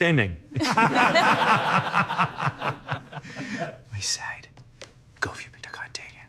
entertaining. We said, go if you be entertaining.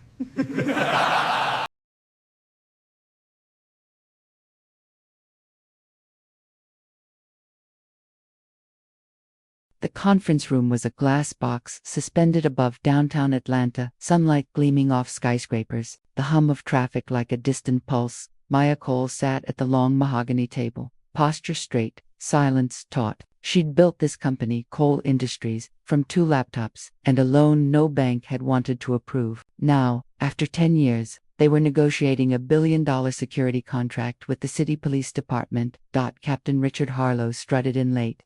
The conference room was a glass box suspended above downtown Atlanta, sunlight gleaming off skyscrapers, the hum of traffic like a distant pulse. Maya Cole sat at the long mahogany table, posture straight, silence taut. She'd built this company, Cole Industries, from 2 laptops, and a loan no bank had wanted to approve. Now, after 10 years, they were negotiating a $1 billion security contract with the city police department. Captain Richard Harlow strutted in late.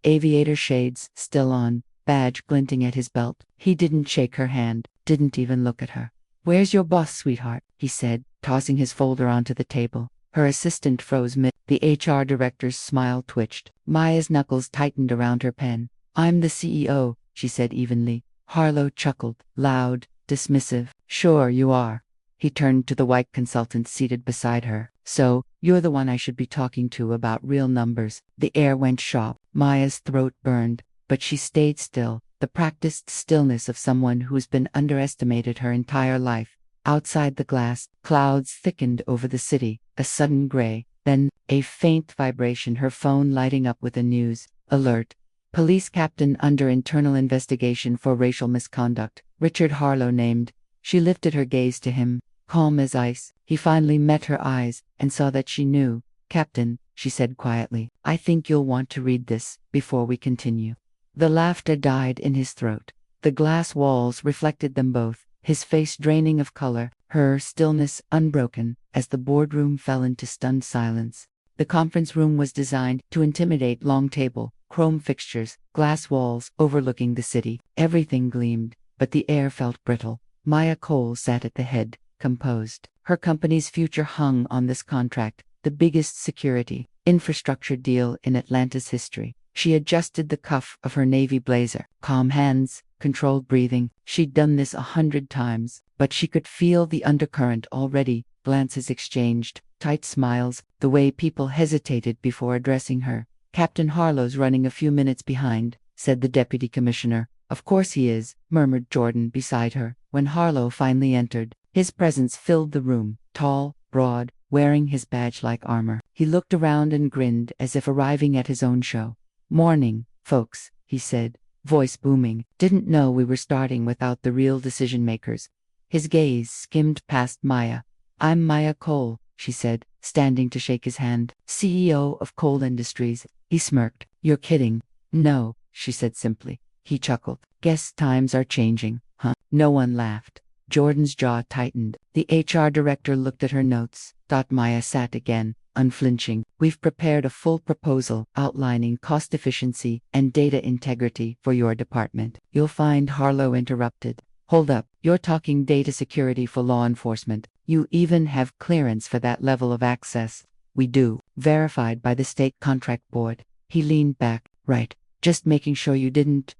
Aviator shades still on, badge glinting at his belt. He didn't shake her hand, didn't even look at her. "Where's your boss, sweetheart?" he said, tossing his folder onto the table. Her assistant froze mid. The HR director's smile twitched. Maya's knuckles tightened around her pen. "I'm the CEO," she said evenly. Harlow chuckled, loud, dismissive. "Sure you are." He turned to the white consultant seated beside her. "So, you're the one I should be talking to about real numbers." The air went sharp. Maya's throat burned, but she stayed still, the practiced stillness of someone who's been underestimated her entire life. Outside the glass, clouds thickened over the city, a sudden gray, then a faint vibration, her phone lighting up with a news alert. "Police captain under internal investigation for racial misconduct, Richard Harlow named." She lifted her gaze to him, calm as ice. He finally met her eyes and saw that she knew. "Captain," she said quietly, "I think you'll want to read this before we continue." The laughter died in his throat. The glass walls reflected them both, his face draining of color, her stillness unbroken, as the boardroom fell into stunned silence. The conference room was designed to intimidate. Long table, chrome fixtures, glass walls overlooking the city. Everything gleamed, but the air felt brittle. Maya Cole sat at the head, composed. Her company's future hung on this contract, the biggest security, infrastructure deal in Atlanta's history. She adjusted the cuff of her navy blazer. Calm hands, controlled breathing. She'd done this 100 times, but she could feel the undercurrent already. Glances exchanged, tight smiles, the way people hesitated before addressing her. "Captain Harlow's running a few minutes behind," said the deputy commissioner. "Of course he is," murmured Jordan beside her. When Harlow finally entered, his presence filled the room, tall, broad, wearing his badge-like armor. He looked around and grinned as if arriving at his own show. "Morning, folks," he said, voice booming. "Didn't know we were starting without the real decision-makers." His gaze skimmed past Maya. "I'm Maya Cole," she said, standing to shake his hand. "CEO of Cole Industries." He smirked. "You're kidding." "No," she said simply. He chuckled. "Guess times are changing, huh?" No one laughed. Jordan's jaw tightened. The HR director looked at her notes. Maya sat again, unflinching. "We've prepared a full proposal outlining cost efficiency and data integrity for your department." "You'll find," Harlow interrupted. "Hold up, you're talking data security for law enforcement. You even have clearance for that level of access." "We do, verified by the state contract board." He leaned back. "Right, just making sure you didn't,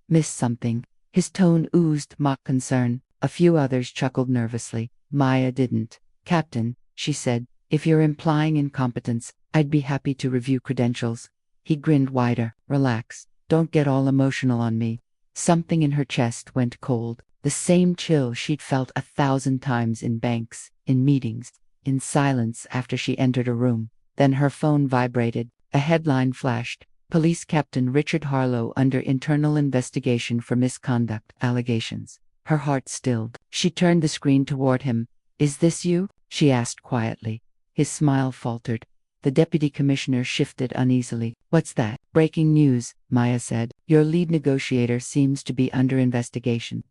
miss something." His tone oozed mock concern. A few others chuckled nervously. Maya didn't. "Captain," she said, "if you're implying incompetence, I'd be happy to review credentials." He grinned wider. "Relax. Don't get all emotional on me." Something in her chest went cold. The same chill she'd felt 1,000 times in banks, in meetings, in silence after she entered a room. Then her phone vibrated. A headline flashed. "Police Captain Richard Harlow under internal investigation for misconduct allegations." Her heart stilled. She turned the screen toward him. "Is this you?" she asked quietly. His smile faltered. The deputy commissioner shifted uneasily. "What's that?" "Breaking news," Maya said. "Your lead negotiator seems to be under investigation."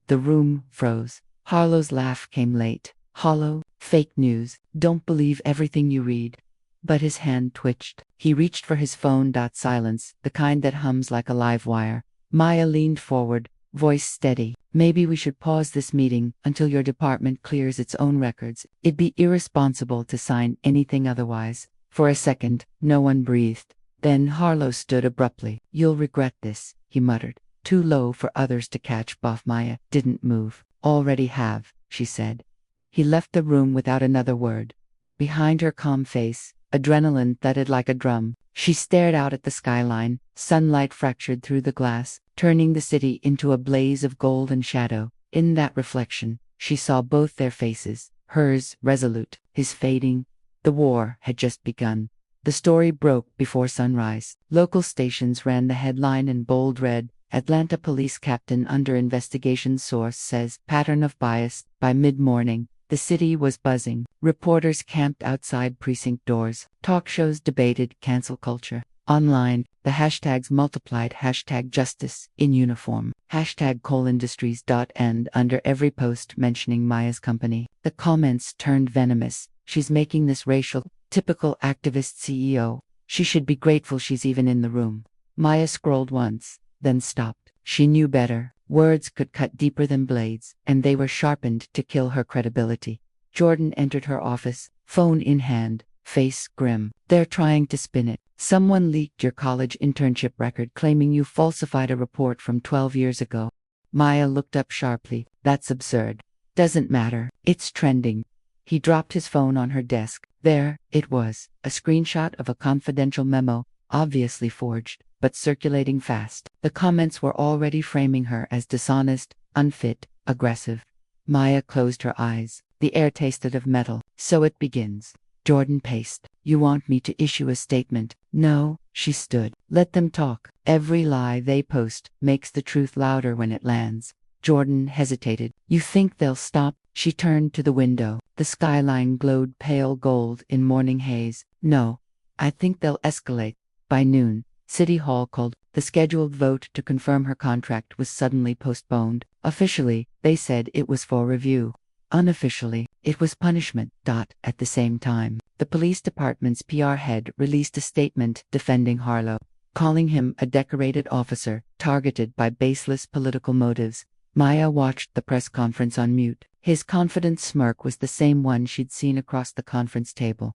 The room froze. Harlow's laugh came late. Hollow, fake news. Don't believe everything you read. But his hand twitched. He reached for his phone. Silence, the kind that hums like a live wire. Maya leaned forward, voice steady. "Maybe we should pause this meeting until your department clears its own records. It'd be irresponsible to sign anything otherwise." For a second, no one breathed. Then Harlow stood abruptly. "You'll regret this," he muttered. Too low for others to catch. Maya didn't move. "Already have," she said. He left the room without another word. Behind her calm face, adrenaline thudded like a drum. She stared out at the skyline, sunlight fractured through the glass, turning the city into a blaze of gold and shadow. In that reflection, she saw both their faces, hers resolute, his fading. The war had just begun. The story broke before sunrise. Local stations ran the headline in bold red: Atlanta police captain under investigation, source says pattern of bias. By mid-morning, the city was buzzing. Reporters camped outside precinct doors. Talk shows debated cancel culture. Online, the hashtags multiplied: hashtag justice in uniform, hashtag coalindustries. And under every post mentioning Maya's company, the comments turned venomous. She's making this racial, typical activist CEO. She should be grateful she's even in the room. Maya scrolled once, then stopped. She knew better. Words could cut deeper than blades, and they were sharpened to kill her credibility. Jordan entered her office, phone in hand, face grim. They're trying to spin it. Someone leaked your college internship record claiming you falsified a report from 12 years ago. Maya looked up sharply. That's absurd. Doesn't matter. It's trending. He dropped his phone on her desk. There it was, a screenshot of a confidential memo, obviously forged, but circulating fast. The comments were already framing her as dishonest, unfit, aggressive. Maya closed her eyes. The air tasted of metal. So it begins. Jordan paced. You want me to issue a statement? No, she stood. Let them talk. Every lie they post makes the truth louder when it lands. Jordan hesitated. You think they'll stop? She turned to the window. The skyline glowed pale gold in morning haze. No, I think they'll escalate. By noon, City Hall called. The scheduled vote to confirm her contract was suddenly postponed. Officially, they said it was for review. Unofficially, it was punishment. At the same time, the police department's PR head released a statement defending Harlow, calling him a decorated officer targeted by baseless political motives. Maya watched the press conference on mute. His confident smirk was the same one she'd seen across the conference table.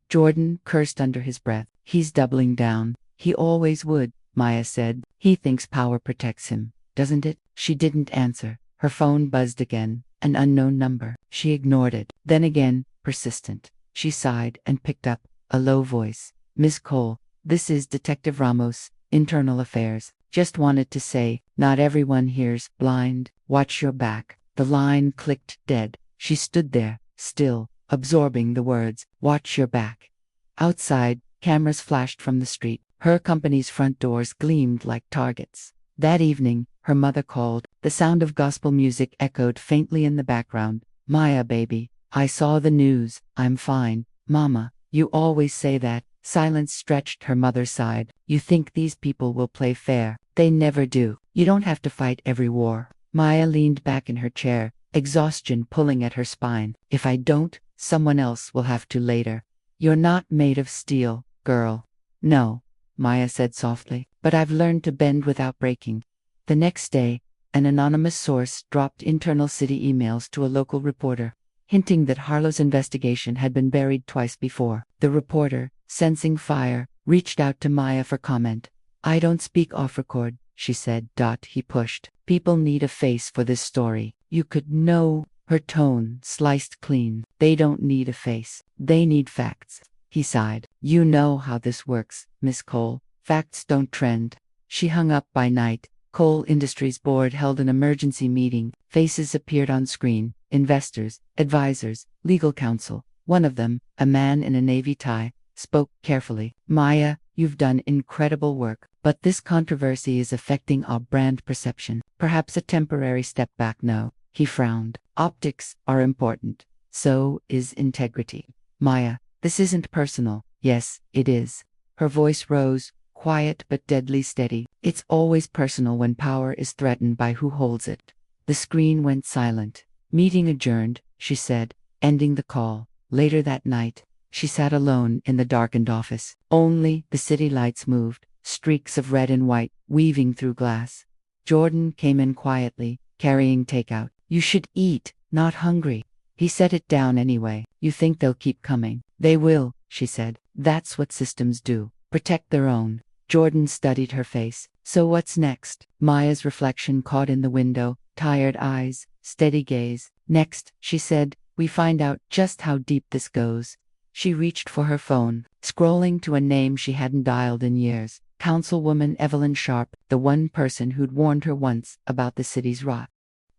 Jordan cursed under his breath. He's doubling down. He always would, Maya said. He thinks power protects him, doesn't it? She didn't answer. Her phone buzzed again. An unknown number. She ignored it. Then again, persistent. She sighed and picked up. A low voice. Miss Cole, this is Detective Ramos, Internal Affairs. Just wanted to say, not everyone here's blind. Watch your back. The line clicked dead. She stood there, still, absorbing the words. Watch your back. Outside, cameras flashed from the street. Her company's front doors gleamed like targets. That evening, her mother called. The sound of gospel music echoed faintly in the background. Maya, baby, I saw the news. I'm fine. Mama, you always say that. Silence stretched. Her mother sighed. You think these people will play fair. They never do. You don't have to fight every war. Maya leaned back in her chair, exhaustion pulling at her spine. If I don't, someone else will have to later. You're not made of steel, girl. No, Maya said softly, but I've learned to bend without breaking. The next day, an anonymous source dropped internal city emails to a local reporter, hinting that Harlow's investigation had been buried twice before. The reporter, sensing fire, reached out to Maya for comment. I don't speak off record, she said. He pushed. People need a face for this story. You could know. Her tone sliced clean. They don't need a face. They need facts. He sighed. You know how this works, Miss Cole. Facts don't trend. She hung up. By night, Coal Industries Board held an emergency meeting. Faces appeared on screen. Investors, advisors, legal counsel. One of them, a man in a navy tie, spoke carefully. Maya, you've done incredible work, but this controversy is affecting our brand perception. Perhaps a temporary step back. No. He frowned. Optics are important. So is integrity. Maya, this isn't personal. Yes, it is. Her voice rose, quiet but deadly steady. It's always personal when power is threatened by who holds it. The screen went silent. Meeting adjourned, she said, ending the call. Later that night, she sat alone in the darkened office. Only the city lights moved, streaks of red and white, weaving through glass. Jordan came in quietly, carrying takeout. You should eat, not hungry. He set it down anyway. You think they'll keep coming? They will, she said. That's what systems do. Protect their own. Jordan studied her face. So what's next? Maya's reflection caught in the window, tired eyes, steady gaze. Next, she said, we find out just how deep this goes. She reached for her phone, scrolling to a name she hadn't dialed in years. Councilwoman Evelyn Sharp, the one person who'd warned her once about the city's rot.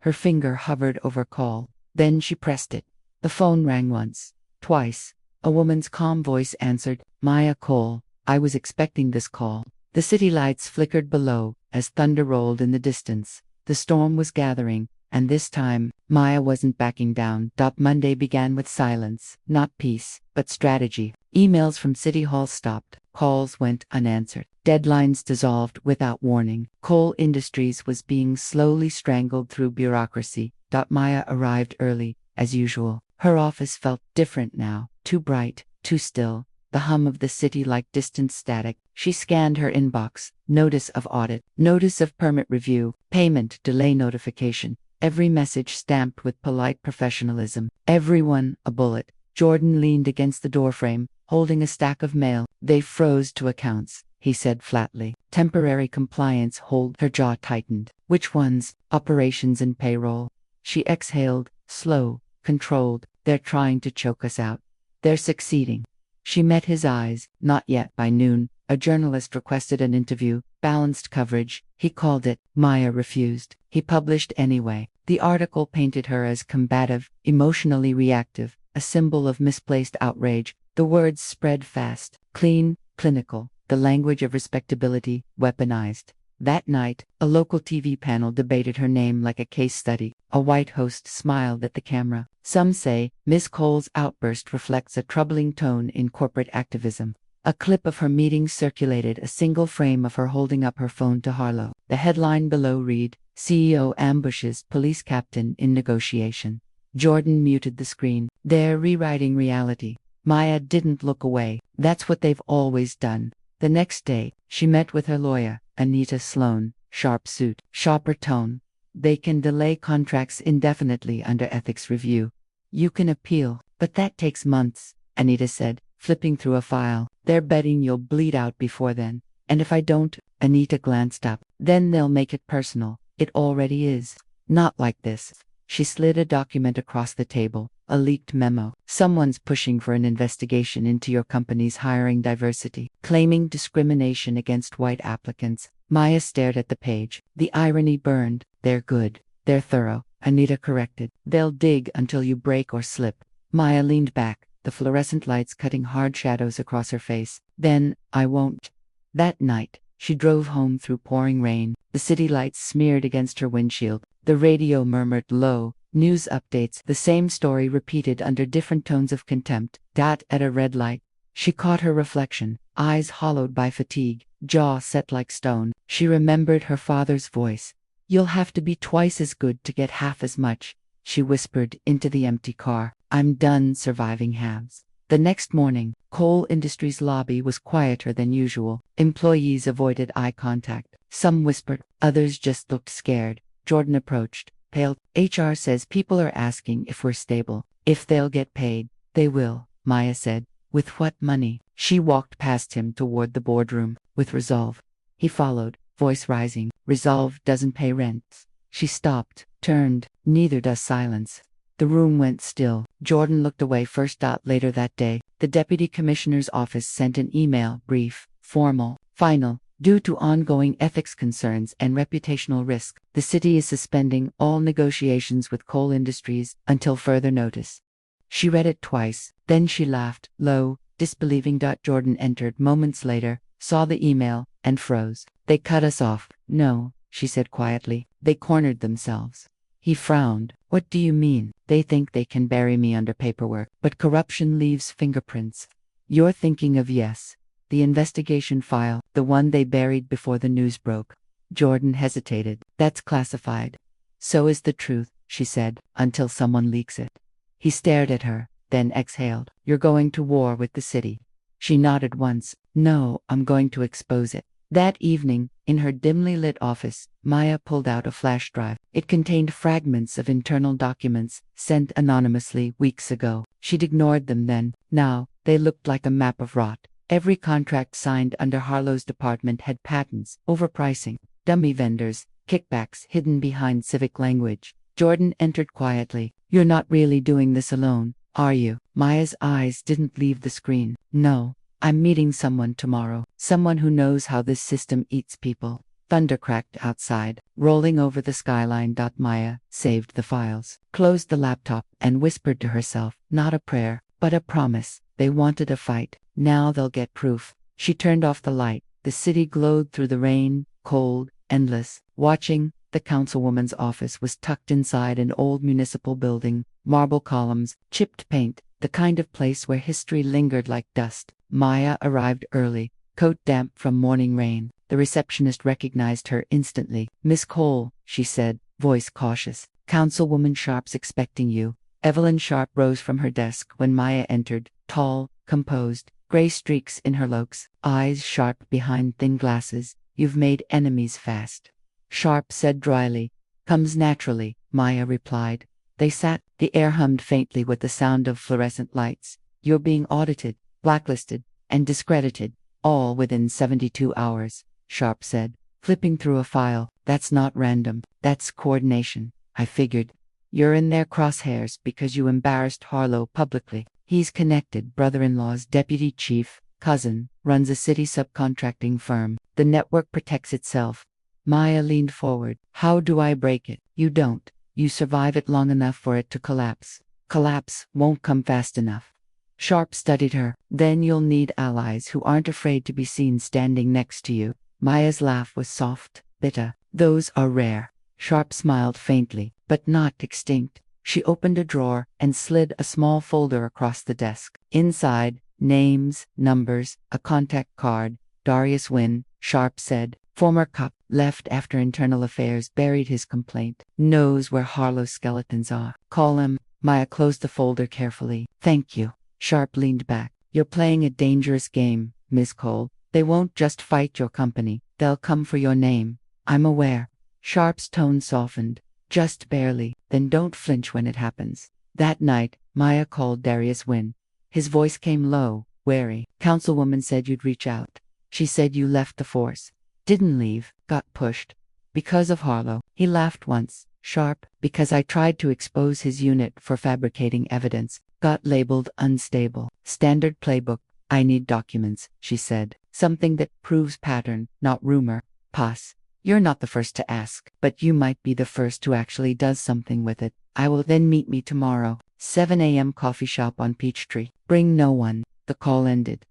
Her finger hovered over call. Then she pressed it. The phone rang once, twice. A woman's calm voice answered, Maya Cole. I was expecting this call. The city lights flickered below as thunder rolled in the distance. The storm was gathering, and this time, Maya wasn't backing down. Monday began with silence, not peace, but strategy. Emails from City Hall stopped. Calls went unanswered. Deadlines dissolved without warning. Coal Industries was being slowly strangled through bureaucracy. Maya arrived early, as usual. Her office felt different now, too bright, too still. The hum of the city like distant static. She scanned her inbox. Notice of audit, notice of permit review, payment delay notification. Every message stamped with polite professionalism. Everyone a bullet. Jordan leaned against the doorframe, holding a stack of mail. They froze to accounts, he said flatly. Temporary compliance hold. Her jaw tightened. Which ones? Operations and payroll. She exhaled, slow, controlled. They're trying to choke us out. They're succeeding. She met his eyes. Not yet. By noon, a journalist requested an interview, balanced coverage. He called it. Maya refused. He published anyway. The article painted her as combative, emotionally reactive, a symbol of misplaced outrage. The words spread fast, clean, clinical, the language of respectability, weaponized. That night, a local TV panel debated her name like a case study. A white host smiled at the camera. Some say Ms. Cole's outburst reflects a troubling tone in corporate activism. A clip of her meeting circulated, a single frame of her holding up her phone to Harlow. The headline below read, CEO ambushes police captain in negotiation. Jordan muted the screen. They're rewriting reality. Maya didn't look away. That's what they've always done. The next day, she met with her lawyer, Anita Sloan. Sharp suit, sharper tone. They can delay contracts indefinitely under ethics review. You can appeal, but that takes months, Anita said, flipping through a file. They're betting you'll bleed out before then. And if I don't, Anita glanced up, then they'll make it personal. It already is. Not like this. She slid a document across the table, a leaked memo. Someone's pushing for an investigation into your company's hiring diversity, claiming discrimination against white applicants. Maya stared at the page. The irony burned. They're good. They're thorough, Anita corrected. They'll dig until you break or slip. Maya leaned back, the fluorescent lights cutting hard shadows across her face. Then, I won't. That night, she drove home through pouring rain. The city lights smeared against her windshield. The radio murmured low. News updates, the same story repeated under different tones of contempt. At a red light. She caught her reflection, eyes hollowed by fatigue, jaw set like stone. She remembered her father's voice. You'll have to be twice as good to get half as much, she whispered into the empty car. I'm done surviving halves. The next morning, Coal Industries' lobby was quieter than usual. Employees avoided eye contact. Some whispered, others just looked scared. Jordan approached, pale. HR says people are asking if we're stable. If they'll get paid. They will, Maya said. With what money? She walked past him toward the boardroom, with resolve. He followed, voice rising. Resolve doesn't pay rents. She stopped, turned. Neither does silence. The room went still. Jordan looked away first. Later that day, the deputy commissioner's office sent an email, brief, formal, final. Due to ongoing ethics concerns and reputational risk, the city is suspending all negotiations with Coal Industries until further notice. She read it twice, then she laughed, low, disbelieving. Jordan entered moments later, saw the email, and froze. They cut us off. No, she said quietly. They cornered themselves. He frowned. What do you mean? They think they can bury me under paperwork, but corruption leaves fingerprints. You're thinking of the investigation file, the one they buried before the news broke. Jordan hesitated. That's classified. So is the truth, she said, until someone leaks it. He stared at her, then exhaled. You're going to war with the city. She nodded once. No, I'm going to expose it. That evening, in her dimly lit office, Maya pulled out a flash drive. It contained fragments of internal documents sent anonymously weeks ago. She'd ignored them then. Now, they looked like a map of rot. Every contract signed under Harlow's department had patents, overpricing, dummy vendors, kickbacks hidden behind civic language. Jordan entered quietly. You're not really doing this alone, are you? Maya's eyes didn't leave the screen. No, I'm meeting someone tomorrow. Someone who knows how this system eats people. Thunder cracked outside, rolling over the skyline. Maya saved the files, closed the laptop, and whispered to herself, not a prayer, but a promise. They wanted a fight. Now they'll get proof. She turned off the light. The city glowed through the rain, cold, endless. Watching, the councilwoman's office was tucked inside an old municipal building, marble columns, chipped paint, the kind of place where history lingered like dust. Maya arrived early, coat damp from morning rain. The receptionist recognized her instantly. "Miss Cole," she said, voice cautious. "Councilwoman Sharp's expecting you." Evelyn Sharp rose from her desk when Maya entered, tall, composed, gray streaks in her locks, eyes sharp behind thin glasses. "You've made enemies fast," Sharp said dryly. "Comes naturally," Maya replied. They sat. The air hummed faintly with the sound of fluorescent lights. "You're being audited, blacklisted, and discredited, all within 72 hours. Sharp said, flipping through a file. "That's not random. That's coordination. I figured. You're in their crosshairs because you embarrassed Harlow publicly. He's connected. Brother-in-law's deputy chief, cousin, runs a city subcontracting firm. The network protects itself." Maya leaned forward. "How do I break it?" "You don't. You survive it long enough for it to collapse." "Collapse won't come fast enough." Sharp studied her. "Then you'll need allies who aren't afraid to be seen standing next to you." Maya's laugh was soft, bitter. "Those are rare." Sharp smiled faintly, but not extinct. She opened a drawer and slid a small folder across the desk. Inside, names, numbers, a contact card. "Darius Wynn," Sharp said. "Former cop, left after internal affairs buried his complaint. Knows where Harlow's skeletons are. Call him." Maya closed the folder carefully. "Thank you." Sharp leaned back. "You're playing a dangerous game, Miss Cole. They won't just fight your company. They'll come for your name." "I'm aware." Sharp's tone softened. "Just barely. Then don't flinch when it happens." That night, Maya called Darius Wynn. His voice came low, wary. "Councilwoman said you'd reach out. She said you left the force." "Didn't leave. Got pushed." "Because of Harlow." He laughed once. Sharp. "Because I tried to expose his unit for fabricating evidence. Got labeled unstable. Standard playbook. I need documents," she said. "Something that proves pattern, not rumor." "Pass. You're not the first to ask, but you might be the first who actually does something with it. I will then meet me tomorrow. 7 a.m. coffee shop on Peachtree. Bring no one." The call ended.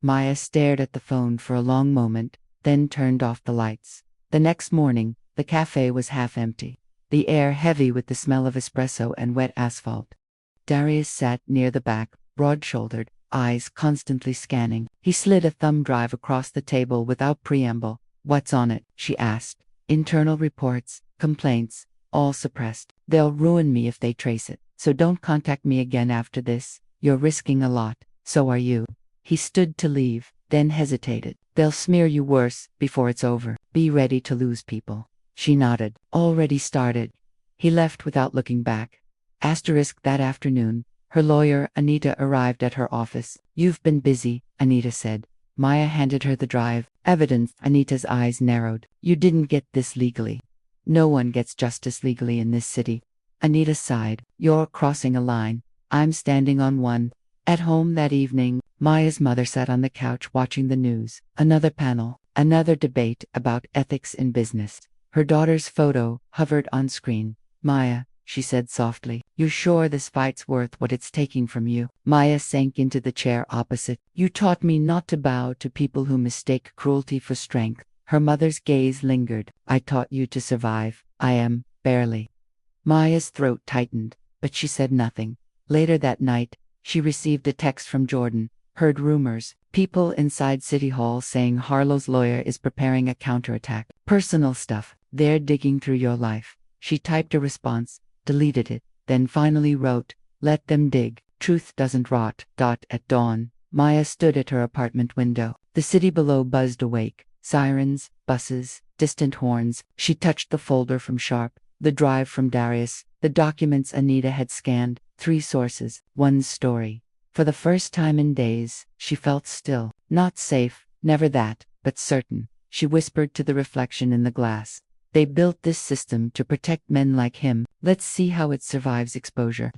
Maya stared at the phone for a long moment, then turned off the lights. The next morning, the cafe was half empty, the air heavy with the smell of espresso and wet asphalt. Darius sat near the back, broad-shouldered, eyes constantly scanning. He slid a thumb drive across the table without preamble. "What's on it?" she asked. "Internal reports, complaints, all suppressed. They'll ruin me if they trace it. So don't contact me again after this. You're risking a lot. So are you." He stood to leave, then hesitated. "They'll smear you worse before it's over. Be ready to lose people." She nodded. "Already started." He left without looking back. That afternoon, her lawyer, Anita, arrived at her office. "You've been busy," Anita said. Maya handed her the drive. "Evidence." Anita's eyes narrowed. "You didn't get this legally." "No one gets justice legally in this city." Anita sighed. "You're crossing a line. I'm standing on one." At home that evening, Maya's mother sat on the couch watching the news. Another panel, another debate about ethics in business. Her daughter's photo hovered on screen. "Maya," she said softly, "you sure this fight's worth what it's taking from you?" Maya sank into the chair opposite. "You taught me not to bow to people who mistake cruelty for strength." Her mother's gaze lingered. "I taught you to survive." "I am, barely." Maya's throat tightened, but she said nothing. Later that night, she received a text from Jordan. Heard rumors. People inside City Hall saying Harlow's lawyer is preparing a counterattack. Personal stuff. They're digging through your life. She typed a response, deleted it, then finally wrote, "Let them dig. Truth doesn't rot." At dawn, Maya stood at her apartment window. The city below buzzed awake. Sirens, buses, distant horns. She touched the folder from Sharp, the drive from Darius, the documents Anita had scanned. 3 sources, 1 story. For the first time in days, she felt still. Not safe, never that, but certain. She whispered to the reflection in the glass. "They built this system to protect men like him. Let's see how it survives exposure."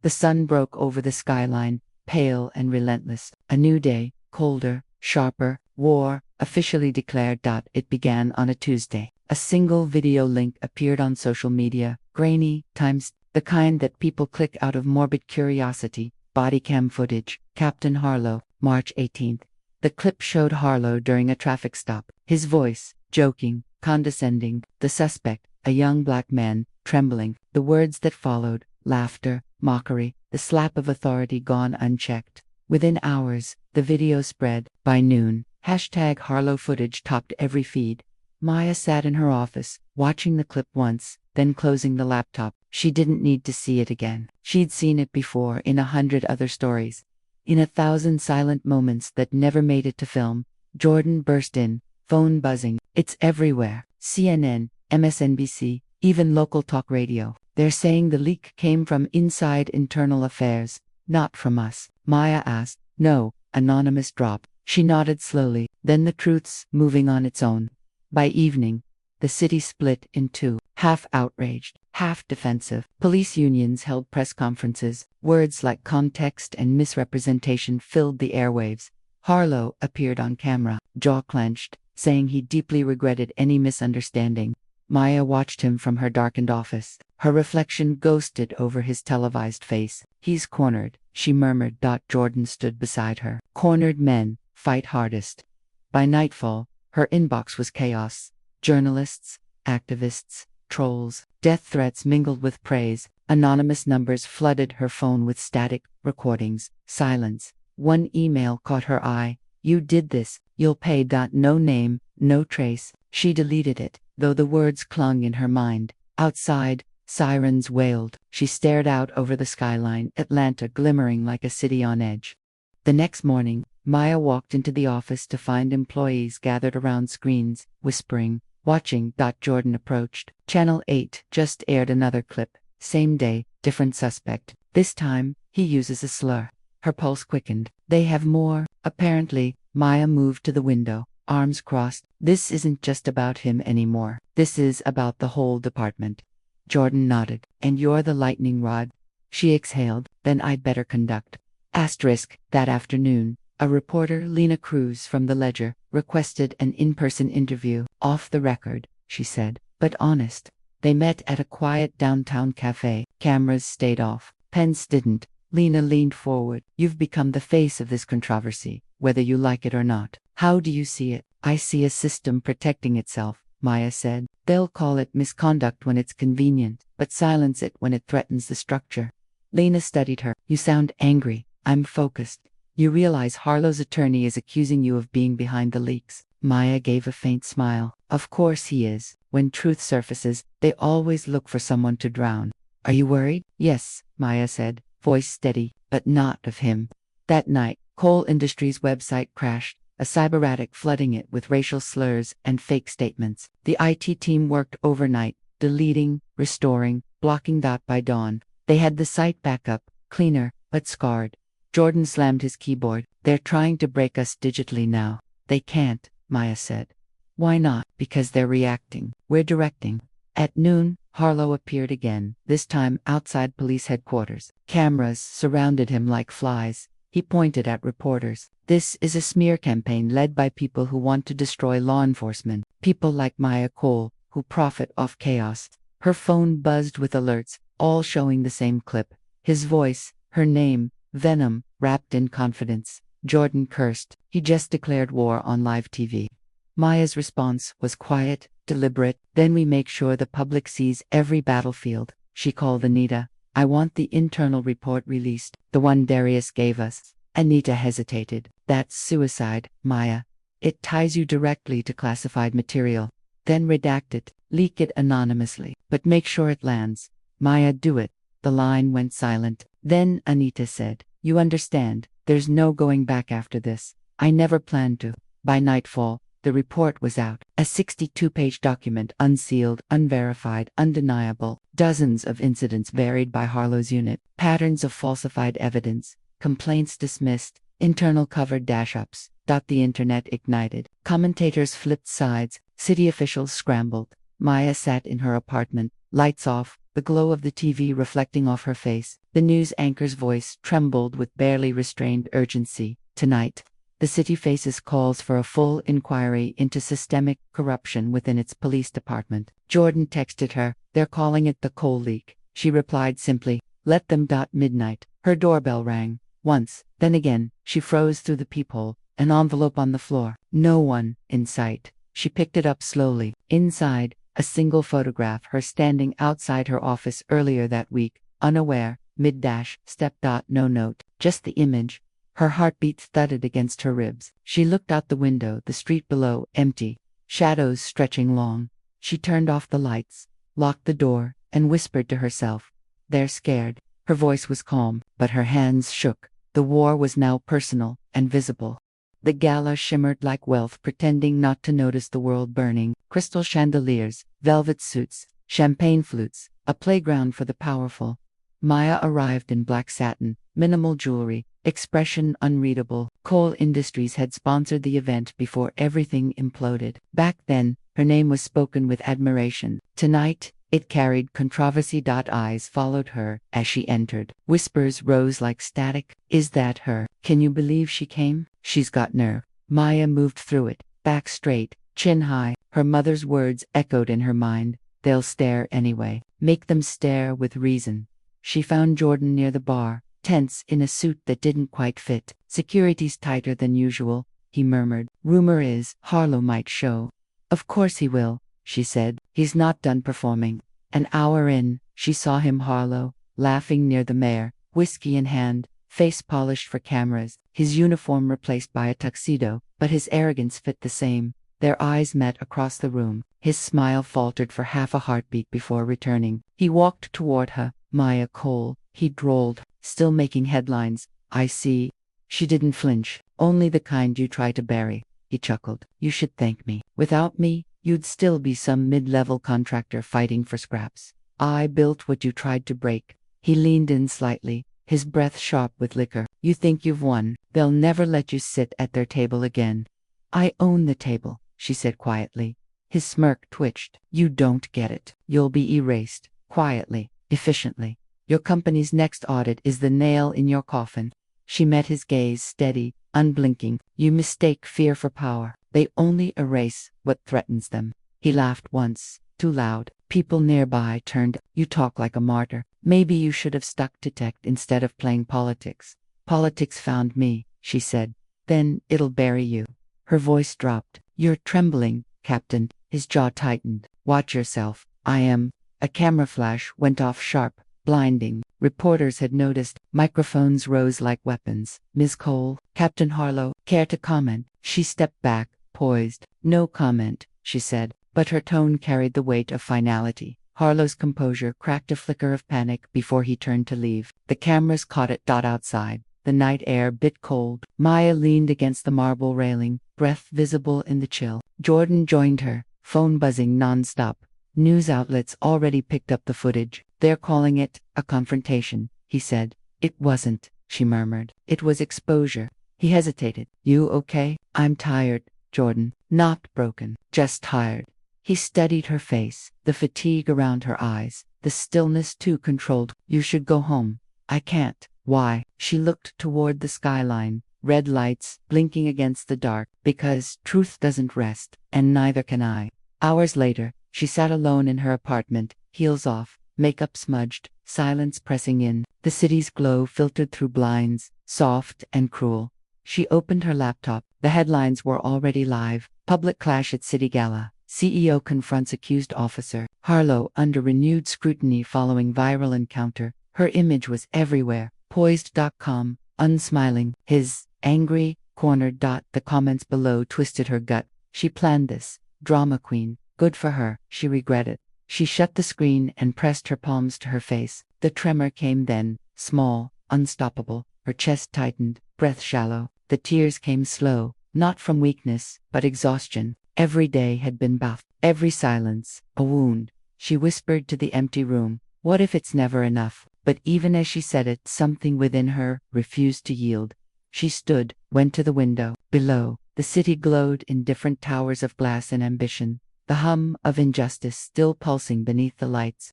The sun broke over the skyline, pale and relentless. A new day, colder, sharper, war, officially declared. It began on a Tuesday. A single video link appeared on social media, grainy, times, the kind that people click out of morbid curiosity. Body cam footage, Captain Harlow, March 18th. The clip showed Harlow during a traffic stop. His voice, joking, condescending. The suspect, a young black man, trembling. The words that followed, laughter, mockery, the slap of authority gone unchecked. Within hours, the video spread. By noon, #Harlow footage topped every feed. Maya sat in her office, watching the clip once, then closing the laptop. She didn't need to see it again. She'd seen it before in 100 other stories. In 1,000 silent moments that never made it to film, Jordan burst in, phone buzzing. It's everywhere. CNN, MSNBC, even local talk radio. They're saying the leak came from inside Internal Affairs, not from us. Maya asked. No, anonymous drop. She nodded slowly, then the truth's moving on its own. By evening, the city split in two, half outraged, half defensive. Police unions held press conferences. Words like context and misrepresentation filled the airwaves. Harlow appeared on camera, jaw clenched, saying he deeply regretted any misunderstanding. Maya watched him from her darkened office. Her reflection ghosted over his televised face. He's cornered, she murmured. Jordan stood beside her. Cornered men fight hardest. By nightfall, her inbox was chaos. Journalists, activists, trolls, death threats mingled with praise. Anonymous numbers flooded her phone with static recordings. Silence. One email caught her eye. You did this, you'll pay. No name, no trace. She deleted it, though the words clung in her mind. Outside, sirens wailed. She stared out over the skyline, Atlanta glimmering like a city on edge. The next morning, Maya walked into the office to find employees gathered around screens, whispering, watching. Jordan approached. Channel 8 just aired another clip. Same day, different suspect. This time, he uses a slur. Her pulse quickened. They have more. Apparently, Maya moved to the window, arms crossed. This isn't just about him anymore. This is about the whole department. Jordan nodded. And you're the lightning rod. She exhaled. Then I'd better conduct. That afternoon, a reporter, Lena Cruz from the Ledger, requested an in-person interview. Off the record, she said, but honest. They met at a quiet downtown cafe. Cameras stayed off. Pens didn't. Lena leaned forward. You've become the face of this controversy, whether you like it or not. How do you see it? I see a system protecting itself, Maya said. They'll call it misconduct when it's convenient, but silence it when it threatens the structure. Lena studied her. You sound angry. I'm focused. You realize Harlow's attorney is accusing you of being behind the leaks. Maya gave a faint smile. Of course he is. When truth surfaces, they always look for someone to drown. Are you worried? Yes, Maya said, voice steady, but not of him. That night, Coal Industries' website crashed, a cyber-attic flooding it with racial slurs and fake statements. The IT team worked overnight, deleting, restoring, blocking. By dawn, they had the site back up, cleaner, but scarred. Jordan slammed his keyboard. They're trying to break us digitally now. They can't, Maya said. Why not? Because they're reacting. We're directing. At noon, Harlow appeared again, this time outside police headquarters. Cameras surrounded him like flies. He pointed at reporters. This is a smear campaign led by people who want to destroy law enforcement. People like Maya Cole, who profit off chaos. Her phone buzzed with alerts, all showing the same clip. His voice, her name, venom, wrapped in confidence. Jordan cursed. He just declared war on live TV. Maya's response was quiet, deliberate. Then we make sure the public sees every battlefield. She called Anita. I want the internal report released, the one Darius gave us. Anita hesitated. That's suicide, Maya. It ties you directly to classified material. Then redact it, leak it anonymously, but make sure it lands. Maya, do it. The line went silent. Then Anita said, you understand, there's no going back after this. I never planned to. By nightfall, the report was out. A 62-page document, unsealed, unverified, undeniable. Dozens of incidents varied by Harlow's unit. Patterns of falsified evidence. Complaints dismissed. Internal covered dash-ups. The internet ignited. Commentators flipped sides. City officials scrambled. Maya sat in her apartment, lights off, the glow of the TV reflecting off her face. The news anchor's voice trembled with barely restrained urgency. Tonight, the city faces calls for a full inquiry into systemic corruption within its police department. Jordan texted her, "They're calling it the coal leak." She replied simply, "Let them. Midnight. Her doorbell rang. Once, then again. She froze through the peephole, an envelope on the floor. No one in sight. She picked it up slowly. Inside, a single photograph, her standing outside her office earlier that week, unaware, mid-step. No note, just the image. Her heartbeat thudded against her ribs. She looked out the window, the street below, empty, shadows stretching long. She turned off the lights, locked the door, and whispered to herself, "They're scared." Her voice was calm, but her hands shook. The war was now personal and visible. The gala shimmered like wealth, pretending not to notice the world burning. Crystal chandeliers, velvet suits, champagne flutes, a playground for the powerful. Maya arrived in black satin, minimal jewelry, expression unreadable. Coal Industries had sponsored the event before everything imploded. Back then, her name was spoken with admiration. Tonight, it carried controversy. Eyes followed her as she entered. Whispers rose like static. "Is that her? Can you believe she came? She's got nerve." Maya moved through it, back straight, chin high. Her mother's words echoed in her mind. "They'll stare anyway. Make them stare with reason." She found Jordan near the bar, tense in a suit that didn't quite fit. "Security's tighter than usual," he murmured. "Rumor is Harlow might show." "Of course he will," she said. "He's not done performing." An hour in, she saw him, Harlow, laughing near the mayor, whiskey in hand, face polished for cameras, his uniform replaced by a tuxedo, but his arrogance fit the same. Their eyes met across the room. His smile faltered for half a heartbeat before returning. He walked toward her. "Maya Cole," he drawled, still making headlines. "I see." She didn't flinch. "Only the kind you try to bury," he chuckled. "You should thank me. Without me, you'd still be some mid-level contractor fighting for scraps. I built what you tried to break." He leaned in slightly, his breath sharp with liquor. "You think you've won. They'll never let you sit at their table again." "I own the table," she said quietly. His smirk twitched. "You don't get it. You'll be erased. Quietly. Efficiently. Your company's next audit is the nail in your coffin." She met his gaze, steady, unblinking. "You mistake fear for power. They only erase what threatens them." He laughed once, too loud. People nearby turned. "You talk like a martyr. Maybe you should have stuck to tech instead of playing politics." "Politics found me," she said. "Then it'll bury you." Her voice dropped. "You're trembling, Captain." His jaw tightened. "Watch yourself." "I am." A camera flash went off sharp, blinding. Reporters had noticed. Microphones rose like weapons. "Ms. Cole, Captain Harlow, care to comment?" She stepped back, poised. "No comment," she said, but her tone carried the weight of finality. Harlow's composure cracked a flicker of panic before he turned to leave. The cameras caught it. Outside, the night air bit cold. Maya leaned against the marble railing, breath visible in the chill. Jordan joined her, phone buzzing nonstop. News outlets already picked up the footage. "They're calling it a confrontation," he said. "It wasn't," she murmured. "It was exposure." He hesitated. "You okay?" "I'm tired, Jordan." "Not broken, just tired." He studied her face, the fatigue around her eyes, the stillness too controlled. "You should go home." "I can't." "Why?" She looked toward the skyline, red lights blinking against the dark. "Because truth doesn't rest, and neither can I." Hours later, she sat alone in her apartment, heels off, makeup smudged, silence pressing in. The city's glow filtered through blinds, soft and cruel. She opened her laptop. The headlines were already live. "Public clash at City Gala. CEO confronts accused officer." Harlow under renewed scrutiny following viral encounter. Her image was everywhere. Poised.com, unsmiling. His angry, cornered. The comments below twisted her gut. She planned this. Drama queen. Good for her, she regretted. She shut the screen and pressed her palms to her face. The tremor came then, small, unstoppable. Her chest tightened, breath shallow. The tears came slow, not from weakness, but exhaustion. Every day had been bathed, every silence, a wound. She whispered to the empty room, "What if it's never enough?" But even as she said it, something within her refused to yield. She stood, went to the window. Below, the city glowed in different towers of glass and ambition, the hum of injustice still pulsing beneath the lights.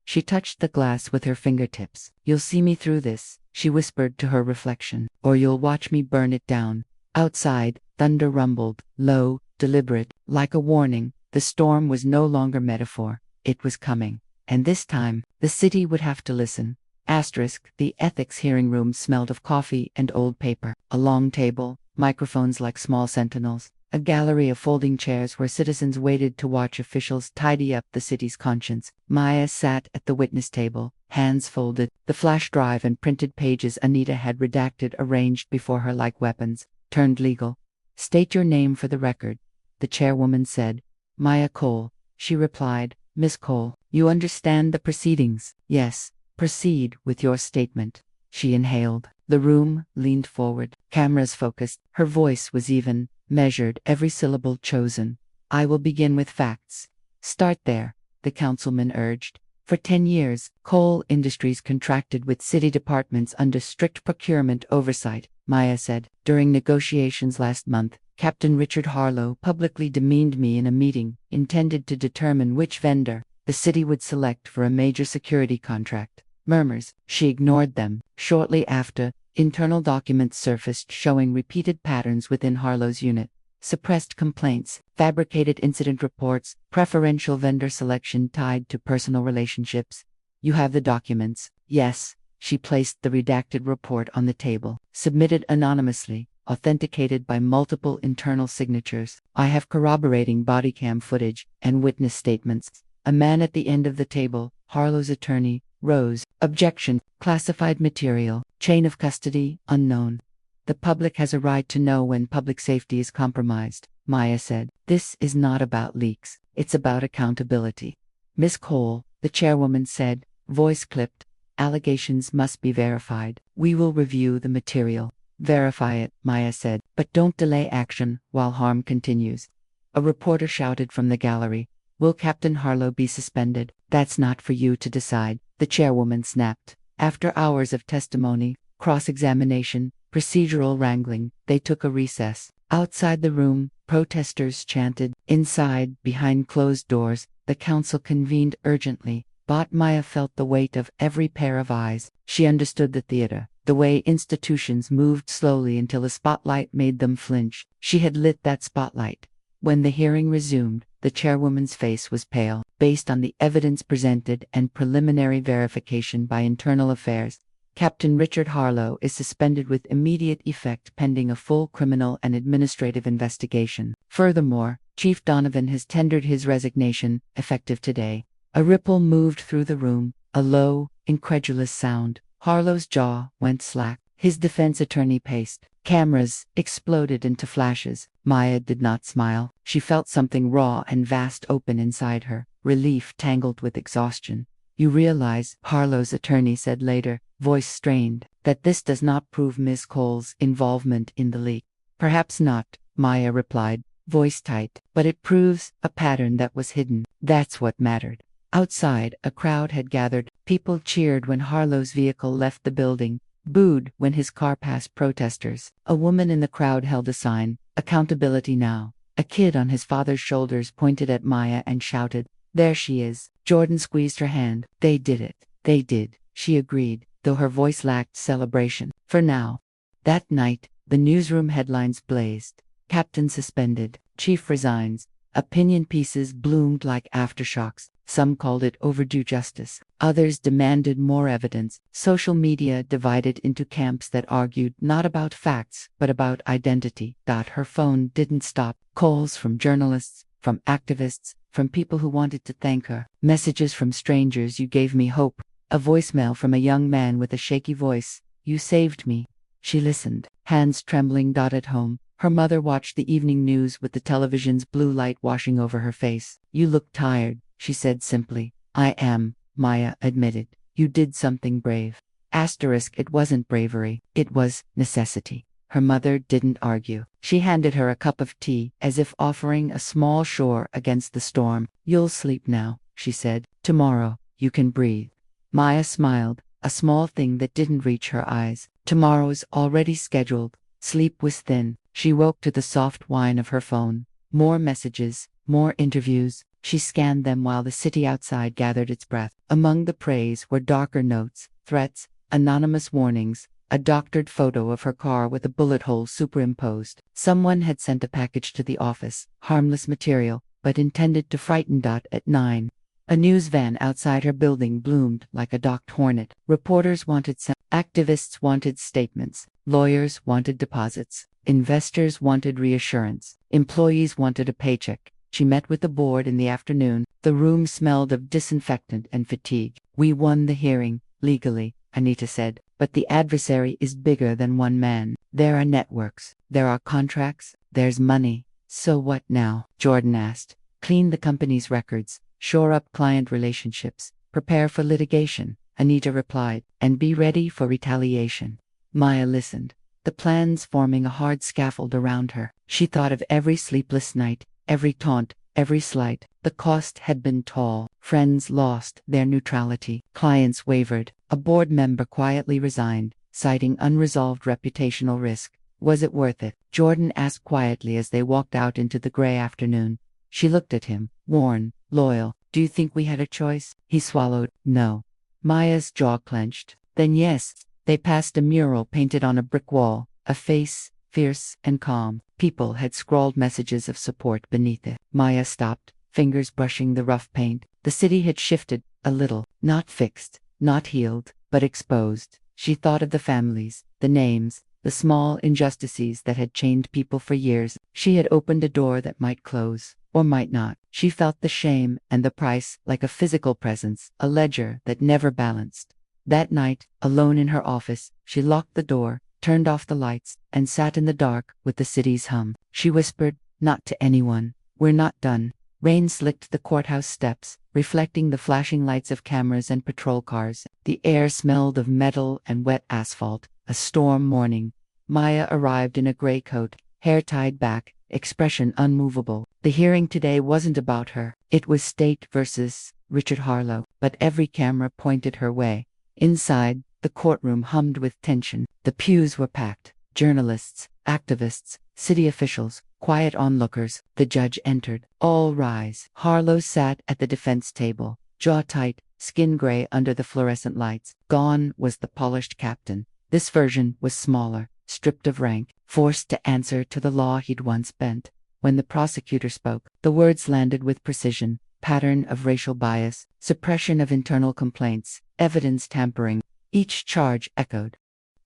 She touched the glass with her fingertips. You'll see me through this, she whispered to her reflection, or you'll watch me burn it down. Outside, thunder rumbled, low, deliberate, like a warning. The storm was no longer metaphor. It was coming. And this time, the city would have to listen. The ethics hearing room smelled of coffee and old paper. A long table, microphones like small sentinels, a gallery of folding chairs where citizens waited to watch officials tidy up the city's conscience. Maya sat at the witness table, hands folded, the flash drive and printed pages Anita had redacted arranged before her like weapons, turned legal. State your name for the record, the chairwoman said. Maya Cole, she replied. Miss Cole, you understand the proceedings? Yes. Proceed with your statement. She inhaled. The room leaned forward. Cameras focused. Her voice was even, measured, every syllable chosen. I will begin with facts. Start there, the councilman urged. For 10 years, coal industries contracted with city departments under strict procurement oversight, Maya said. During negotiations last month, Captain Richard Harlow publicly demeaned me in a meeting intended to determine which vendor the city would select for a major security contract. Murmurs. She ignored them. Shortly after, internal documents surfaced showing repeated patterns within Harlow's unit. Suppressed complaints, fabricated incident reports, preferential vendor selection tied to personal relationships. You have the documents. Yes. She placed the redacted report on the table, submitted anonymously, authenticated by multiple internal signatures. I have corroborating body cam footage and witness statements. A man at the end of the table, Harlow's attorney, rose. Objection. Classified material. Chain of custody, unknown. The public has a right to know when public safety is compromised, Maya said. This is not about leaks. It's about accountability. Miss Cole, the chairwoman said, voice clipped. Allegations must be verified. We will review the material. Verify it, Maya said, but don't delay action while harm continues. A reporter shouted from the gallery. Will Captain Harlow be suspended? That's not for you to decide, the chairwoman snapped. After hours of testimony, cross-examination, procedural wrangling, they took a recess. Outside the room, protesters chanted. Inside, behind closed doors, the council convened urgently. But Maya felt the weight of every pair of eyes. She understood the theater, the way institutions moved slowly until a spotlight made them flinch. She had lit that spotlight. When the hearing resumed, the chairwoman's face was pale. Based on the evidence presented and preliminary verification by Internal Affairs, Captain Richard Harlow is suspended with immediate effect pending a full criminal and administrative investigation. Furthermore, Chief Donovan has tendered his resignation, effective today. A ripple moved through the room, a low, incredulous sound. Harlow's jaw went slack. His defense attorney paced. Cameras exploded into flashes. Maya did not smile. She felt something raw and vast open inside her, relief tangled with exhaustion. You realize, Harlow's attorney said later, voice strained, that this does not prove Miss Cole's involvement in the leak. Perhaps not, Maya replied, voice tight, but it proves a pattern that was hidden. That's what mattered. Outside, a crowd had gathered. People cheered when Harlow's vehicle left the building, booed when his car passed protesters. A woman in the crowd held a sign, accountability now. A kid on his father's shoulders pointed at Maya and shouted, there she is. Jordan squeezed her hand. They did it. They did, she agreed, though her voice lacked celebration. For now. That night, the newsroom headlines blazed. Captain suspended. Chief resigns. Opinion pieces bloomed like aftershocks. Some called it overdue justice. Others demanded more evidence. Social media divided into camps that argued not about facts, but about identity. Her phone didn't stop. Calls from journalists, from activists, from people who wanted to thank her. Messages from strangers. You gave me hope. A voicemail from a young man with a shaky voice. You saved me. She listened, hands trembling. At home, her mother watched the evening news with the television's blue light washing over her face. You look tired, she said simply. I am, Maya admitted. You did something brave. It wasn't bravery. It was necessity. Her mother didn't argue. She handed her a cup of tea, as if offering a small shore against the storm. You'll sleep now, she said. Tomorrow, you can breathe. Maya smiled, a small thing that didn't reach her eyes. Tomorrow's already scheduled. Sleep was thin. She woke to the soft whine of her phone. More messages, more interviews. She scanned them while the city outside gathered its breath. Among the praise were darker notes, threats, anonymous warnings, a doctored photo of her car with a bullet hole superimposed. Someone had sent a package to the office, harmless material, but intended to frighten Dot at 9. A news van outside her building bloomed like a docked hornet. Reporters wanted activists wanted statements, lawyers wanted deposits, investors wanted reassurance, employees wanted a paycheck. She met with the board in the afternoon. The room smelled of disinfectant and fatigue. "We won the hearing, legally," Anita said, "but the adversary is bigger than one man. There are networks, there are contracts, there's money." "So what now?" Jordan asked. "Clean the company's records, shore up client relationships, prepare for litigation," Anita replied, "and be ready for retaliation." Maya listened, the plans forming a hard scaffold around her. She thought of every sleepless night, every taunt, every slight. The cost had been tall. Friends lost their neutrality. Clients wavered. A board member quietly resigned, citing unresolved reputational risk. Was it worth it? Jordan asked quietly as they walked out into the gray afternoon. She looked at him, worn, loyal. "Do you think we had a choice?" He swallowed. "No." Maya's jaw clenched. "Then yes." They passed a mural painted on a brick wall, a face, fierce and calm. People had scrawled messages of support beneath it. Maya stopped, fingers brushing the rough paint. The city had shifted, a little, not fixed, not healed, but exposed. She thought of the families, the names, the small injustices that had chained people for years. She had opened a door that might close, or might not. She felt the shame and the price like a physical presence, a ledger that never balanced. That night, alone in her office, she locked the door, turned off the lights, and sat in the dark with the city's hum. She whispered, not to anyone, "We're not done." Rain slicked the courthouse steps, reflecting the flashing lights of cameras and patrol cars. The air smelled of metal and wet asphalt. A storm morning. Maya arrived in a gray coat, hair tied back, expression unmovable. The hearing today wasn't about her. It was State versus Richard Harlow, but every camera pointed her way. Inside, the courtroom hummed with tension. The pews were packed. Journalists, activists, city officials, quiet onlookers. The judge entered. "All rise." Harlow sat at the defense table, jaw tight, skin gray under the fluorescent lights. Gone was the polished captain. This version was smaller, stripped of rank, forced to answer to the law he'd once bent. When the prosecutor spoke, the words landed with precision. Pattern of racial bias, suppression of internal complaints, evidence tampering. Each charge echoed.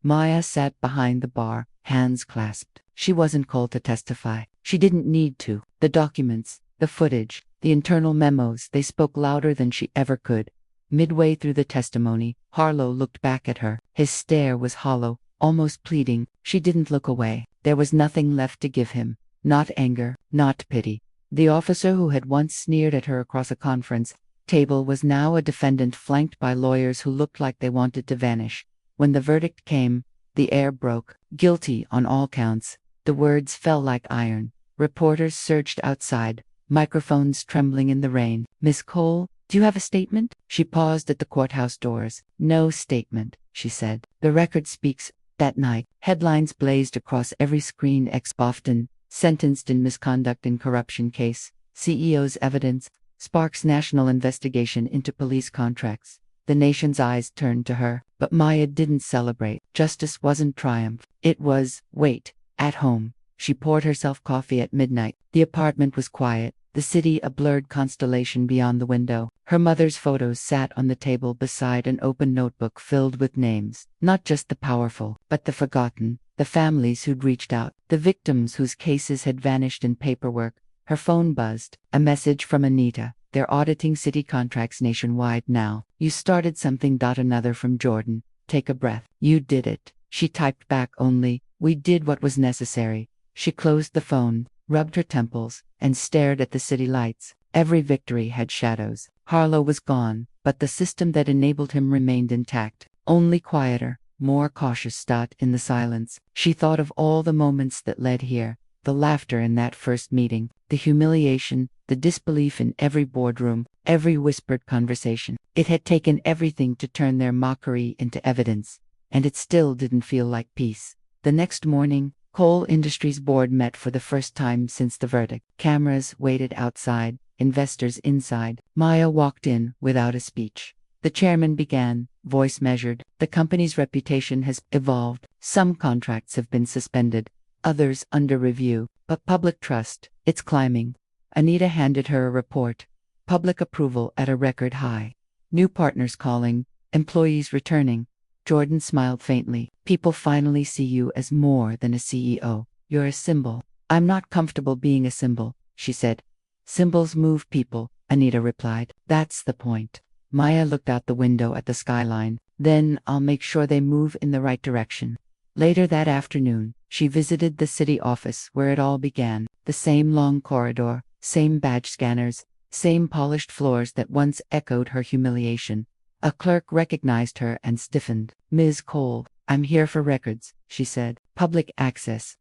Maya sat behind the bar, hands clasped. She wasn't called to testify. She didn't need to. The documents, the footage, the internal memos, they spoke louder than she ever could. Midway through the testimony, Harlow looked back at her. His stare was hollow, almost pleading. She didn't look away. There was nothing left to give him. Not anger, not pity. The officer who had once sneered at her across a conference table was now a defendant flanked by lawyers who looked like they wanted to vanish. When the verdict came, the air broke. Guilty on all counts. The words fell like iron. Reporters surged outside, microphones trembling in the rain. "Miss Cole, do you have a statement?" She paused at the courthouse doors. "No statement," she said. "The record speaks." That night, headlines blazed across every screen. Bofton, sentenced in misconduct and corruption case. CEO's evidence. Sparks national investigation into police contracts. The nation's eyes turned to her. But Maya didn't celebrate. Justice wasn't triumph. It was, wait, at home. She poured herself coffee at midnight. The apartment was quiet, the city a blurred constellation beyond the window. Her mother's photos sat on the table beside an open notebook filled with names. Not just the powerful, but the forgotten. The families who'd reached out. The victims whose cases had vanished in paperwork. Her phone buzzed. A message from Anita. "They're auditing city contracts nationwide now. You started something." Another from Jordan. "Take a breath. You did it." She typed back only, "We did what was necessary." She closed the phone, rubbed her temples, and stared at the city lights. Every victory had shadows. Harlow was gone, but the system that enabled him remained intact. Only quieter, more cautious. In the silence, she thought of all the moments that led here. The laughter in that first meeting, the humiliation, the disbelief in every boardroom, every whispered conversation. It had taken everything to turn their mockery into evidence, and it still didn't feel like peace. The next morning, Coal Industries Board met for the first time since the verdict. Cameras waited outside, investors inside. Maya walked in without a speech. The chairman began, voice measured. The company's reputation has evolved. Some contracts have been suspended, others under review. But public trust, it's climbing. Anita handed her a report. Public approval at a record high. New partners calling, employees returning. Jordan smiled faintly. People finally see you as more than a CEO. You're a symbol. I'm not comfortable being a symbol, she said. Symbols move people, Anita replied. That's the point. Maya looked out the window at the skyline. Then I'll make sure they move in the right direction. Later that afternoon, she visited the city office where it all began. The same long corridor, same badge scanners, same polished floors that once echoed her humiliation. A clerk recognized her and stiffened. Ms. Cole, I'm here for records, she said. Public access.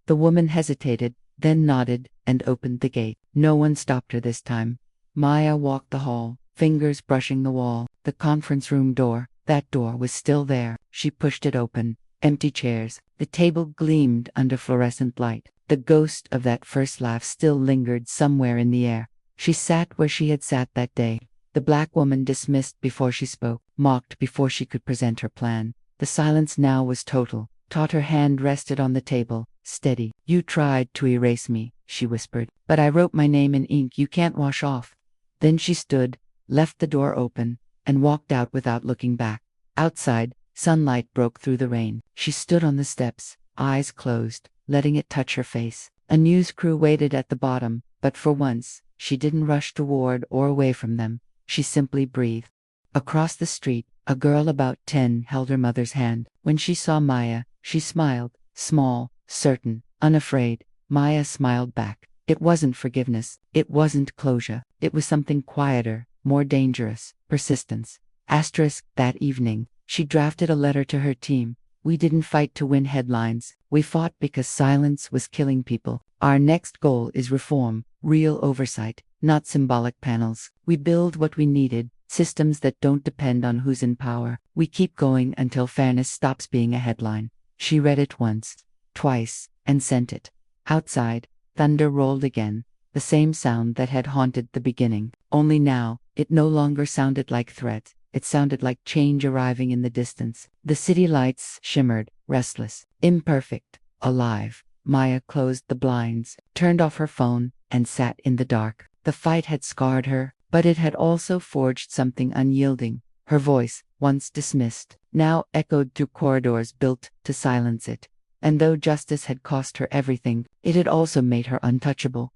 The woman hesitated, then nodded, and opened the gate. No one stopped her this time. Maya walked the hall, fingers brushing the wall. The conference room door, that door was still there. She pushed it open. Empty chairs. The table gleamed under fluorescent light. The ghost of that first laugh still lingered somewhere in the air. She sat where she had sat that day. The black woman dismissed before she spoke, mocked before she could present her plan. The silence now was total. Taut her hand rested on the table, steady. You tried to erase me, she whispered, but I wrote my name in ink you can't wash off. Then she stood, left the door open, and walked out without looking back. Outside, sunlight broke through the rain. She stood on the steps, eyes closed, letting it touch her face. A news crew waited at the bottom, but for once, she didn't rush toward or away from them. She simply breathed. Across the street, a girl about 10 held her mother's hand. When she saw Maya, she smiled, small, certain, unafraid. Maya smiled back. It wasn't forgiveness. It wasn't closure. It was something quieter, more dangerous, persistence. That evening, she drafted a letter to her team. We didn't fight to win headlines. We fought because silence was killing people. Our next goal is reform, real oversight, not symbolic panels. We build what we needed, systems that don't depend on who's in power. We keep going until fairness stops being a headline. She read it once, twice, and sent it. Outside, thunder rolled again, the same sound that had haunted the beginning. Only now, it no longer sounded like threat. It sounded like change arriving in the distance. The city lights shimmered, restless, imperfect, alive. Maya closed the blinds, turned off her phone, and sat in the dark. The fight had scarred her, but it had also forged something unyielding. Her voice, once dismissed, now echoed through corridors built to silence it. And though justice had cost her everything, it had also made her untouchable.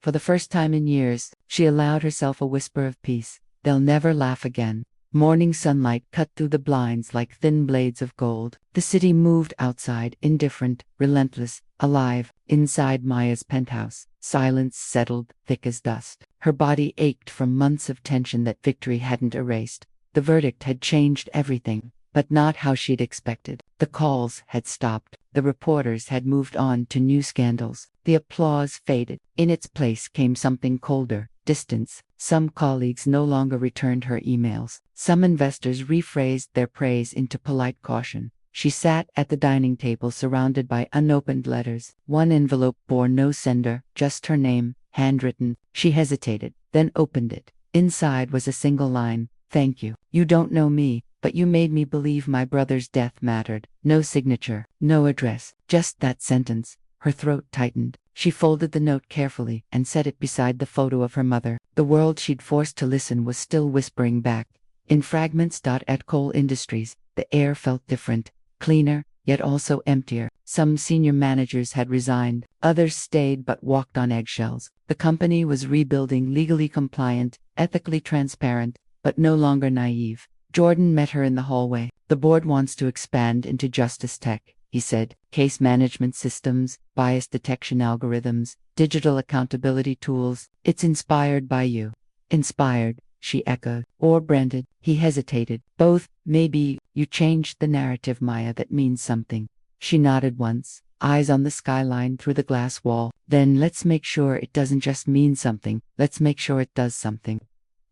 For the first time in years, she allowed herself a whisper of peace. They'll never laugh again. Morning sunlight cut through the blinds like thin blades of gold. The city moved outside, indifferent, relentless, alive. Inside Maya's penthouse, silence settled, thick as dust. Her body ached from months of tension that victory hadn't erased. The verdict had changed everything, but not how she'd expected. The calls had stopped. The reporters had moved on to new scandals. The applause faded. In its place came something colder, distance. Some colleagues no longer returned her emails. Some investors rephrased their praise into polite caution. She sat at the dining table surrounded by unopened letters. One envelope bore no sender, just her name, handwritten. She hesitated, then opened it. Inside was a single line. Thank you. You don't know me, but you made me believe my brother's death mattered. No signature, no address, just that sentence. Her throat tightened. She folded the note carefully and set it beside the photo of her mother. The world she'd forced to listen was still whispering back. In fragments. At Coal Industries, the air felt different, cleaner, yet also emptier. Some senior managers had resigned, others stayed but walked on eggshells. The company was rebuilding, legally compliant, ethically transparent, but no longer naive. Jordan met her in the hallway. The board wants to expand into justice tech, he said. Case management systems, bias detection algorithms, digital accountability tools. It's inspired by you. Inspired, she echoed. Or branded. He hesitated. Both, maybe. You changed the narrative, Maya, that means something. She nodded once, eyes on the skyline through the glass wall. Then let's make sure it doesn't just mean something. Let's make sure it does something.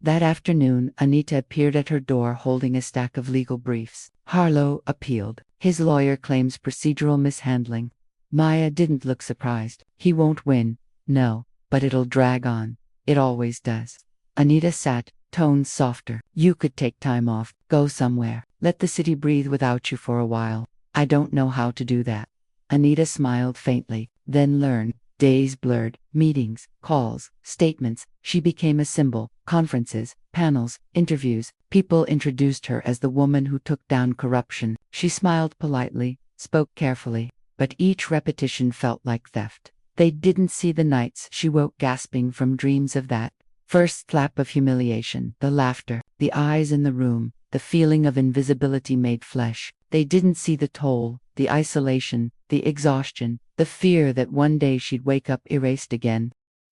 That afternoon, Anita appeared at her door holding a stack of legal briefs. Harlow appealed. His lawyer claims procedural mishandling. Maya didn't look surprised. He won't win. No, but it'll drag on. It always does. Anita sat, tones softer. You could take time off, go somewhere, let the city breathe without you for a while. I don't know how to do that. Anita smiled faintly, then learned. Days blurred, meetings, calls, statements. She became a symbol. Conferences, panels, interviews. People introduced her as the woman who took down corruption. She smiled politely, spoke carefully, but each repetition felt like theft. They didn't see the nights she woke gasping from dreams of that first slap of humiliation, the laughter, the eyes in the room, the feeling of invisibility made flesh. They didn't see the toll, the isolation, the exhaustion, the fear that one day she'd wake up erased again.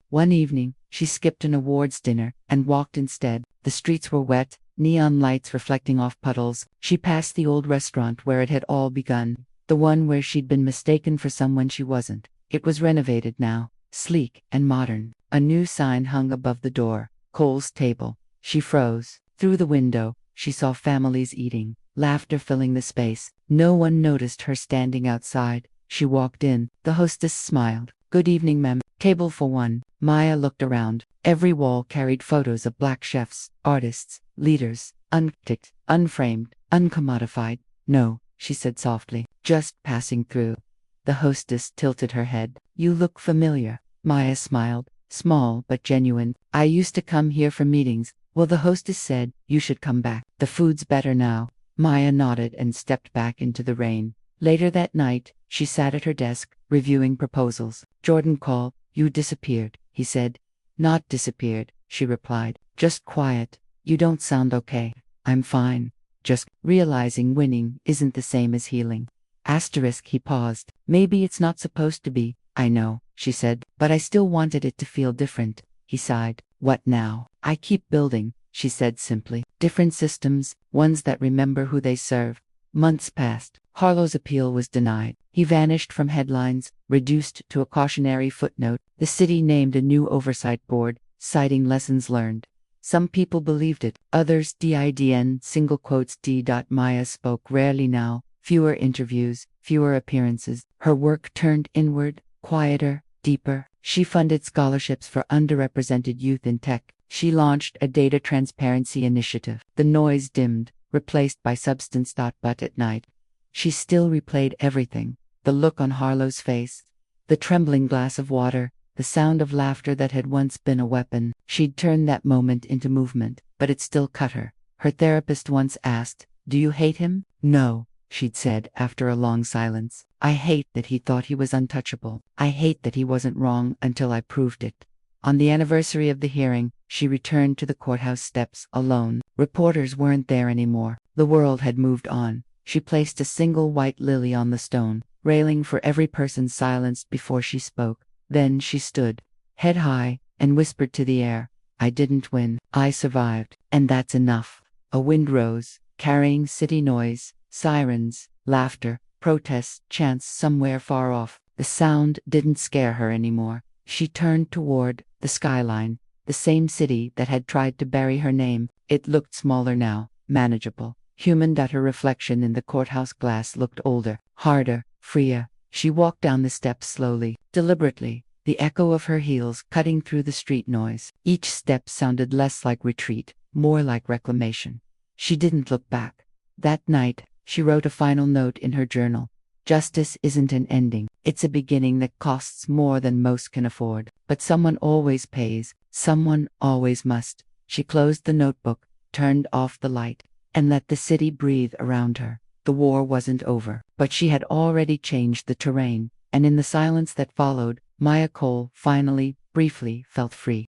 One evening, she skipped an awards dinner and walked instead. The streets were wet, neon lights reflecting off puddles. She passed the old restaurant where it had all begun, the one where she'd been mistaken for someone she wasn't. It was renovated now, sleek and modern. A new sign hung above the door, Cole's Table. She froze. Through the window, she saw families eating, laughter filling the space. No one noticed her standing outside. She walked in. The hostess smiled. Good evening, ma'am. Table for one. Maya looked around. Every wall carried photos of black chefs, artists, leaders, unticked, unframed, uncommodified. No, she said softly, just passing through. The hostess tilted her head. You look familiar. Maya smiled, small but genuine. I used to come here for meetings. Well, the hostess said, you should come back. The food's better now. Maya nodded and stepped back into the rain. Later that night, she sat at her desk, reviewing proposals. Jordan called. You disappeared, he said. Not disappeared, she replied. Just quiet. You don't sound okay. I'm fine. Just realizing winning isn't the same as healing. Asterisk, he paused. Maybe it's not supposed to be. I know, she said, but I still wanted it to feel different. He sighed. What now? I keep building, she said simply. Different systems, ones that remember who they serve. Months passed. Harlow's appeal was denied. He vanished from headlines, reduced to a cautionary footnote. The city named a new oversight board, citing lessons learned. Some people believed it, others didn't. Single quotes D. Maya spoke rarely now. Fewer interviews, fewer appearances. Her work turned inward, quieter, deeper. She funded scholarships for underrepresented youth in tech. She launched a data transparency initiative. The noise dimmed, replaced by substance. But at night, she still replayed everything. The look on Harlow's face, the trembling glass of water, the sound of laughter that had once been a weapon. She'd turned that moment into movement, but it still cut her. Her therapist once asked, do you hate him? No, she'd said after a long silence. I hate that he thought he was untouchable. I hate that he wasn't wrong until I proved it. On the anniversary of the hearing, she returned to the courthouse steps alone. Reporters weren't there anymore. The world had moved on. She placed a single white lily on the stone, railing for every person silenced before she spoke. Then she stood, head high, and whispered to the air, I didn't win. I survived. And that's enough. A wind rose, carrying city noise, sirens, laughter, protests, chants somewhere far off. The sound didn't scare her anymore. She turned toward the skyline, the same city that had tried to bury her name. It looked smaller now, manageable, human. Her reflection in the courthouse glass looked older, harder, freer. She walked down the steps slowly, deliberately, the echo of her heels cutting through the street noise. Each step sounded less like retreat, more like reclamation. She didn't look back. That night, she wrote a final note in her journal. Justice isn't an ending. It's a beginning that costs more than most can afford. But someone always pays. Someone always must. She closed the notebook, turned off the light, and let the city breathe around her. The war wasn't over, but she had already changed the terrain, and in the silence that followed, Maya Cole finally, briefly, felt free.